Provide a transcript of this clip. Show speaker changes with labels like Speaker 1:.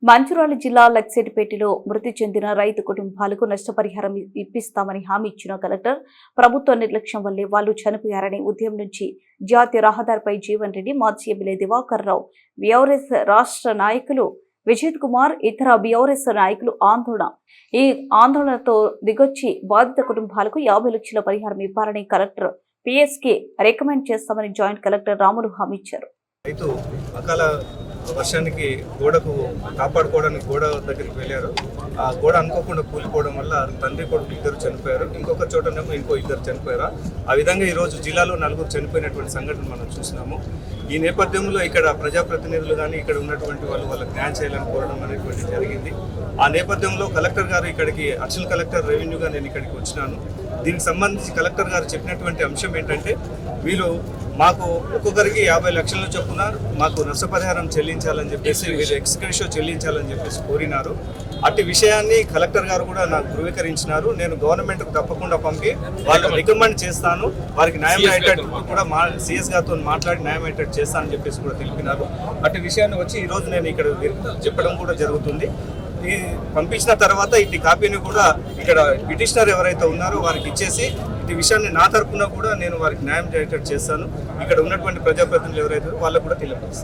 Speaker 1: మంచిర్యాల జిల్లా లక్సెటిపేటలో మృతి చెందిన రైతు కుటుంబాలకు నష్టపరిహారం ఇప్పిస్తామని హామీ ఇచ్చిన కలెక్టర్ ప్రభుత్వ నిర్లక్ష్యం వల్లే వాళ్లు చనిపోయారని ఉదయం నుంచి జాతీయ రహదారిపై జీవన్ రెడ్డి, మాజీ ఎమ్మెల్యే దివాకర్ రావు, బీఆర్ఎస్ రాష్ట్ర నాయకులు విజిత్ కుమార్, ఇతర బీఆర్ఎస్ నాయకులు ఆందోళనతో దిగొచ్చి బాధిత కుటుంబాలకు 50 లక్షల పరిహారం ఇవ్వాలని కలెక్టర్ పిఎస్కి రికమెండ్ చేస్తామని జాయింట్ కలెక్టర్ రాములు హామీ ఇచ్చారు.
Speaker 2: వర్షానికి గోడకు కాపాడుకోవడానికి గోడ దగ్గరికి వెళ్ళారు. ఆ గోడ అనుకోకుండా కూలిపోవడం వల్ల తండ్రి కొడుకు 2 చనిపోయారు. ఇంకొక చోటనేమో ఇంకో 2 చనిపోయారు. ఆ విధంగా ఈరోజు జిల్లాలో 4 చనిపోయినటువంటి సంఘటన మనం చూసినాము. ఈ నేపథ్యంలో ఇక్కడ ప్రజాప్రతినిధులు కానీ ఇక్కడ ఉన్నటువంటి వాళ్ళకి న్యాయం చేయాలని కోరడం అనేటువంటి జరిగింది. ఆ నేపథ్యంలో కలెక్టర్ గారు ఇక్కడికి, అడిషనల్ కలెక్టర్ రెవెన్యూగా నేను ఇక్కడికి వచ్చినాను. దీనికి సంబంధించి కలెక్టర్ గారు చెప్పినటువంటి అంశం ఏంటంటే, వీళ్ళు మాకు ఒక్కొక్కరికి 50 లక్షల చొప్పున మాకు నష్టపరిహారం చెల్లించాలని చెప్పేసి, వీళ్ళు ఎక్స్గ్రేషియో చెల్లించాలని చెప్పేసి కోరినారు. అట్టి విషయాన్ని కలెక్టర్ గారు కూడా నాకు ధృవీకరించినారు. నేను గవర్నమెంట్కు తప్పకుండా పంపి వాళ్ళకి రికమెండ్ చేస్తాను, వారికి న్యాయం అయ్యేటట్టు కూడా సిఎస్ గారితో మాట్లాడి న్యాయం అయ్యేటట్టు చేస్తానని చెప్పేసి కూడా తెలిపినారు. అట్టి విషయాన్ని వచ్చి ఈరోజు నేను ఇక్కడ చెప్పడం కూడా జరుగుతుంది. ఈ పంపించిన తర్వాత ఇటు కాపీని కూడా ఇక్కడ పిటిషనర్ ఎవరైతే ఉన్నారో వారికి ఇచ్చేసి, ఇటు విషయాన్ని నా తరపున కూడా నేను వారికి న్యాయం చేసేటట్టు చేస్తాను. ఇక్కడ ఉన్నటువంటి ప్రజాప్రతినిధులు ఎవరైతే వాళ్ళకు కూడా తెలియపరుస్తాను.